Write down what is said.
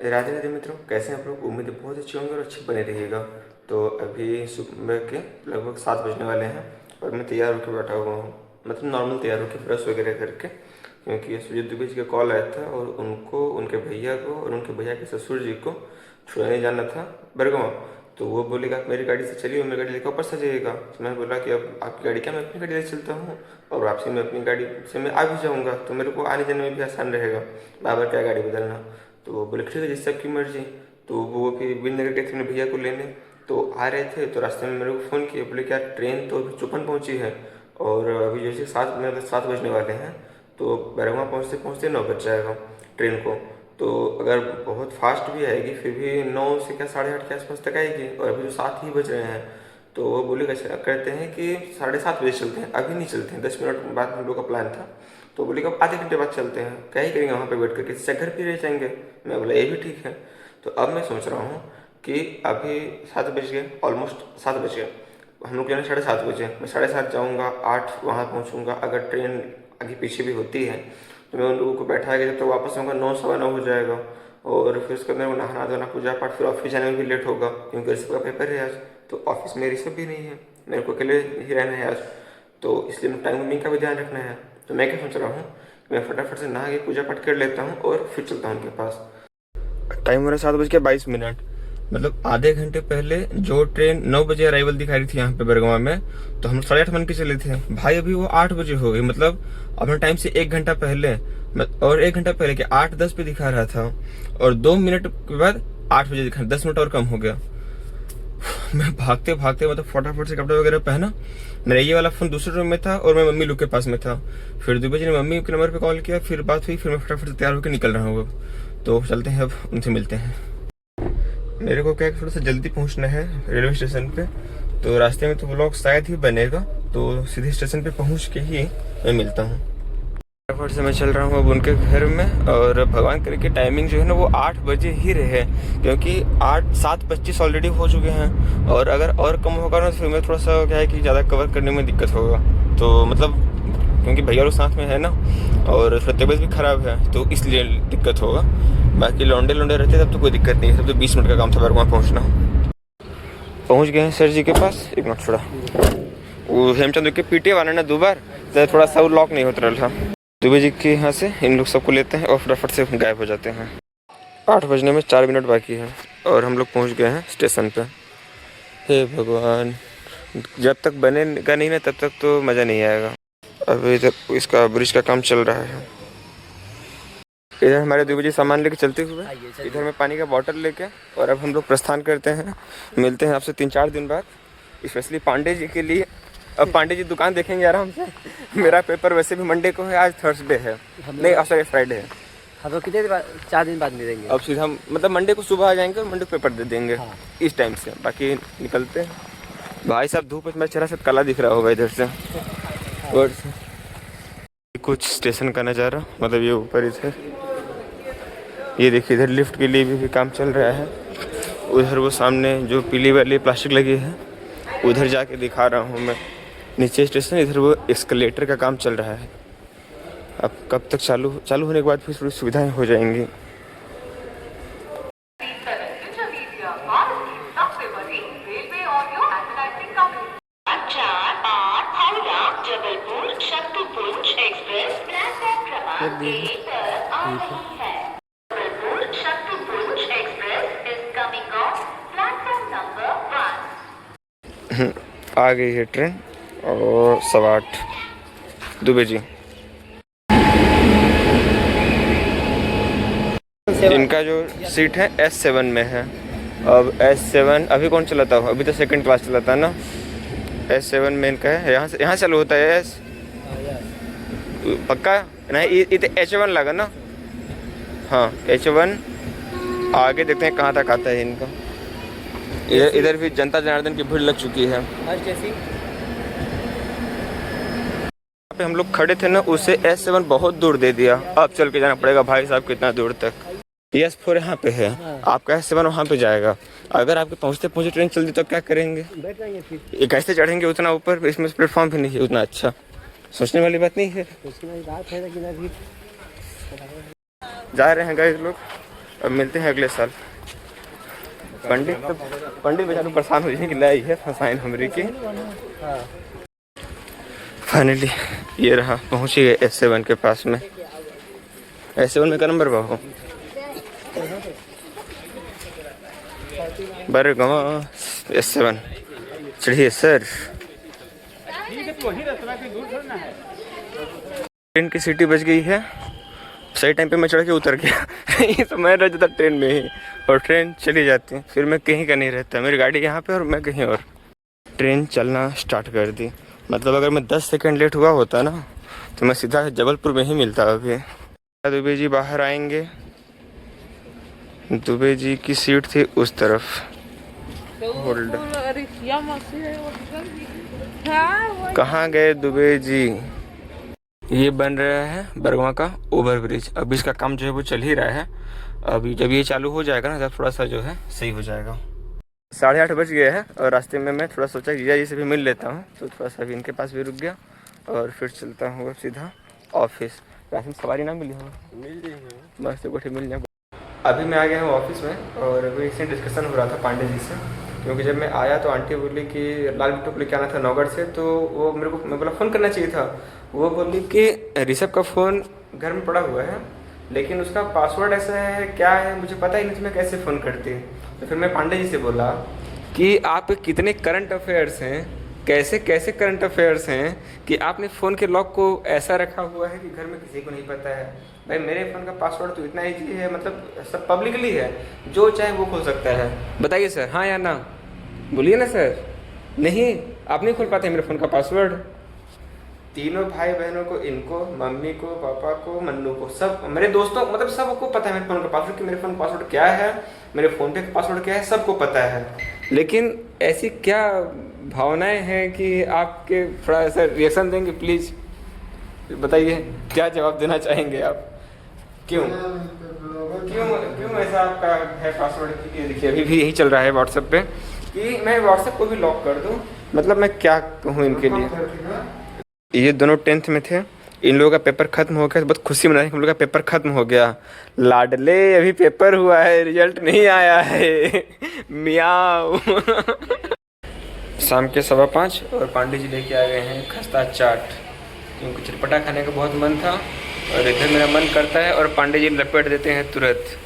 राधे राधे मित्रों, कैसे हैं आप लोग। उम्मीद है बहुत अच्छे होंगे और अच्छे बने रहिएगा। तो अभी सुबह के लगभग 7 बजने वाले हैं और मैं तैयार होकर बैठा हुआ हूँ। मतलब नॉर्मल तैयार होकर ब्रश वगैरह करके, क्योंकि सुजीत दुबे जी का कॉल आया था और उनको, उनके भैया को और उनके भैया के ससुर जी को छुड़ाने जाना था बरगांव। तो वो बोलेगा आप मेरी गाड़ी से चलिए, मेरी गाड़ी लेकर वापस आ जाइएगा। तो मैं बोला कि अब आपकी गाड़ी क्या, मैं अपनी गाड़ी ले चलता हूँ और वापसी में अपनी गाड़ी से मैं आ भी जाऊँगा, तो मेरे को आने जाने में भी आसान रहेगा, बार बार क्या गाड़ी बदलना। तो वो बोले ठीक है जैसे आपकी मर्जी। तो वो फिर बिंदनगर गए थे अपने भैया को लेने। तो आ रहे थे तो रास्ते में मेरे को फ़ोन किया, बोले कि यार ट्रेन तो अभी चुपन पहुंची है और अभी जैसे 7 बजने वाले हैं, तो बैरगवा पहुँचते पहुँचते 9 बज जाएगा ट्रेन को। तो अगर बहुत फास्ट भी आएगी फिर भी 9 से क्या 8:30 के आसपास तक आएगी, और अभी जो 7 ही बज रहे हैं। तो वो बोले कैसे कहते हैं कि 7:30 बजे चलते हैं, अभी नहीं चलते हैं, 10 मिनट बाद हम लोग का प्लान था। तो बोले कि अब आधे घंटे बाद चलते हैं, क्या ही करेंगे वहाँ पे बैठ करके, इससे घर पे रह जाएंगे। मैं बोला ये भी ठीक है। तो अब मैं सोच रहा हूँ कि अभी 7 बज गए, ऑलमोस्ट 7 बज गए, हम लोग जाने 7:30 बजे, मैं 7:30 जाऊँगा, 8 वहाँ पहुँचूँगा। अगर ट्रेन आगे पीछे भी होती है तो मैं उन लोगों को बैठा के जब तक वापस आऊँगा 9 सवा 9 हो जाएगा। और फिर उसके बाद मेरे को नहाना धोना पूजा पाठ, फिर ऑफिस जाने में भी लेट होगा क्योंकि ऋषभ का पेपर है आज। तो ऑफिस में ऋषभ भी नहीं है, मेरे को अकेले ही रहना है आज। तो इसलिए टाइम मम्मी का भी ध्यान रखना है। तो मैं क्या सोच रहा हूँ, मैं फटाफट से नहा के पूजा पाठ कर लेता हूँ और फिर चलता हूँ उनके पास। टाइम हो रहा है 7:22। मतलब आधे घंटे पहले जो ट्रेन 9 बजे अराइवल दिखा रही थी यहाँ पे बरगवा में, तो हम 8:30 बन के चले थे भाई, अभी वो 8 बजे हो गई। मतलब अपने टाइम से 1 घंटा पहले, और 1 घंटा पहले के 8:10 पे दिखा रहा था, और 2 मिनट के बाद 8 बजे दिखा, 10 मिनट और कम हो गया। मैं भागते भागते मतलब फटाफट से कपड़े वगैरह पहना। मेरा ये वाला फोन दूसरे रूम में था और मैं मम्मी लोग के पास में था। फिर दुबे जी ने मम्मी के नंबर पे कॉल किया, फिर बात हुई, फिर मैं फटाफट से तैयार होकर निकल रहा हूँ। तो चलते हैं, अब उनसे मिलते हैं। मेरे को क्या थोड़ा सा जल्दी पहुंचना है रेलवे स्टेशन पे, तो रास्ते में तो व्लॉग शायद ही बनेगा, तो सीधे स्टेशन पे पहुंच के ही मैं मिलता हूँ। फटाफट से मैं चल रहा हूँ अब उनके घर में, और भगवान करे कि टाइमिंग जो है ना वो 8 बजे ही रहे, क्योंकि 7:25 ऑलरेडी हो चुके हैं। और अगर और कम होगा ना तो फिर मैं थोड़ा सा क्या है कि ज़्यादा कवर करने में दिक्कत होगा। तो मतलब क्योंकि भैया लोग साथ में है ना, और फिर तबीयत भी ख़राब है तो इसलिए दिक्कत होगा। बाकी लौंडे रहते तब तो कोई दिक्कत नहीं है, तब तो 20 मिनट का काम था वहाँ पहुँचना। पहुँच गए हैं सर जी के पास। एक मिनट छोड़ा, वो हेमचंद के पीटे वाला ना 2 बार, तो थोड़ा सा लॉक नहीं होता रहा। दुबे जी के यहाँ से इन लोग सबको लेते हैं और फटाफट से गायब हो जाते हैं। 8 बजने में 4 मिनट बाकी है और हम लोग पहुँच गए हैं स्टेशन पे। हे भगवान, जब तक बनेगा नहीं ना तब तक तो मज़ा नहीं आएगा। अभी इधर इसका ब्रिज का काम चल रहा है। इधर हमारे दुबे जी सामान लेके चलते हुए, इधर मैं पानी का बॉटल लेके, और अब हम लोग प्रस्थान करते हैं। मिलते हैं आपसे 3-4 दिन बाद, स्पेशली पांडे जी के लिए। अब पांडे जी दुकान देखेंगे आराम से। मेरा पेपर वैसे भी मंडे को है, आज थर्सडे है, नहीं सॉरी फ्राइडे है। हाँ तो कितने दिन बाद, 4 दिन बाद मिलेंगे। अब सीधा हम मतलब मंडे को सुबह आ जाएंगे और मंडे को पेपर दे देंगे। हाँ। इस टाइम से बाकी निकलते हैं। भाई साहब धूप में मेरा चेहरा सब काला दिख रहा होगा इधर से। और कुछ स्टेशन का नज़ारा, मतलब ये ऊपर इधर, ये देखिए इधर लिफ्ट के लिए भी काम चल रहा है। उधर वो सामने जो पीली वाली प्लास्टिक लगी है उधर जाके दिखा रहा हूँ मैं, नीचे स्टेशन, इधर वो एस्केलेटर का काम चल रहा है। अब कब तक चालू होने के बाद फिर थोड़ी सुविधाएं हो जाएंगी। आ गई है ट्रेन और 8:15 दुबे जी। इनका जो सीट है S7 में है। अब S7 अभी कौन चलाता हो, अभी तो सेकंड क्लास चलाता है ना। S7 में इनका है, यहाँ चालू होता है S पक्का नहीं, ये तो H1 लगा ना। हाँ H1, आगे देखते हैं कहाँ तक आता है इनका। इधर भी जनता जनार्दन की भीड़ लग चुकी है। पे हम लोग खड़े थे ना, उससे S7 बहुत दूर दे दिया, अब चल के जाना पड़ेगा भाई साहब कितना दूर तक। S4 यहाँ पे है, आपका S7 वहाँ पे जाएगा। अगर आपके पहुँचते पहुँचे ट्रेन चल दी तो क्या करेंगे, ये कैसे चढ़ेंगे उतना ऊपर, इसमें प्लेटफॉर्म भी नहीं है उतना अच्छा। सोचने वाली बात नहीं है। जा रहे हैं गाइस लोग, अब मिलते हैं अगले साल। पंडित बेचारे परेशान हो जाए कि लाई है फसाइन हमरे की। फाइनली ये रहा, पहुँच ही गए S7 के पास में। S7 में का नंबर बाबू बरगवा S7 चढ़िए सर। ट्रेन की सीटी बज गई है, सही टाइम पे मैं चढ़ के उतर गया। ये तो मैं रह जाता ट्रेन में ही और ट्रेन चली जाती, फिर मैं कहीं का नहीं रहता, मेरी गाड़ी यहाँ पे और मैं कहीं और। ट्रेन चलना स्टार्ट कर दी, मतलब अगर मैं 10 सेकंड लेट हुआ होता ना तो मैं सीधा जबलपुर में ही मिलता। अभी दुबे जी बाहर आएंगे, दुबे जी की सीट थी उस तरफ। होल्ड, कहाँ गए दुबे जी? ये बन रहा है बरगवा का ओवर ब्रिज, अभी इसका काम जो है वो चल ही रहा है। अभी जब ये चालू हो जाएगा ना तब थोड़ा सा जो है सही हो जाएगा। 8:30 बज गए हैं और रास्ते में मैं थोड़ा सोचा जीजा जी से भी मिल लेता हूँ, तो थोड़ा सा भी इनके पास भी रुक गया और फिर चलता हूँ अब सीधा ऑफिस। रास्ते में सवारी ना मिली हो, मिल जाएगी बस तो मिल जाए। अभी मैं आ गया हूँ ऑफिस में और अभी इससे डिस्कशन हो रहा था पांडे जी से, क्योंकि जब मैं आया तो आंटी बोली कि लाल बिट्टू को लेके आना था नौगढ़ से, तो वो मेरे को, मैं बोला फ़ोन करना चाहिए था। वो बोली कि ऋषभ का फ़ोन घर में पड़ा हुआ है लेकिन उसका पासवर्ड ऐसा है क्या है मुझे पता ही नहीं, तो मैं कैसे फ़ोन करती। तो फिर मैं पांडे जी से बोला कि आप कितने करंट अफेयर्स हैं, कैसे कैसे करंट अफेयर्स हैं कि आपने फ़ोन के लॉक को ऐसा रखा हुआ है कि घर में किसी को नहीं पता है। भाई मेरे फ़ोन का पासवर्ड तो इतना ईजी है, मतलब सब पब्लिकली है, जो चाहे वो खोल सकता है। बताइए सर, हाँ या ना, बोलिए ना सर। नहीं, आप नहीं खोल पाते मेरे फ़ोन का पासवर्ड? तीनों भाई बहनों को, इनको, मम्मी को, पापा को, मन्नू को, सब मेरे दोस्तों, मतलब सबको पता है मेरे फ़ोन का पासवर्ड, कि मेरे फ़ोन का पासवर्ड क्या है, मेरे फ़ोन पे का पासवर्ड क्या है, सबको पता है। लेकिन ऐसी क्या भावनाएं हैं कि आपके थोड़ा ऐसा रिएक्शन देंगे प्लीज़, बताइए क्या जवाब देना चाहेंगे आप? क्यों क्यों क्यों ऐसा आपका है पासवर्ड? ये देखिए अभी भी यही चल रहा है व्हाट्सएप पे कि मैं व्हाट्सएप को भी लॉक कर दूं, मतलब मैं क्या कहूँ इनके लिए। ये दोनों 10th में थे, इन लोगों का पेपर खत्म हो गया, बहुत खुशी मना रहे, हम लोग का पेपर खत्म हो गया। लाडले अभी पेपर हुआ है, रिजल्ट नहीं आया है। मियाओ। शाम के 5:15 और पांडे जी लेके आ गए हैं खस्ता चाट, क्योंकि चटपटा खाने का बहुत मन था और इधर मेरा मन करता है और पांडे जी लपेट देते हैं तुरंत।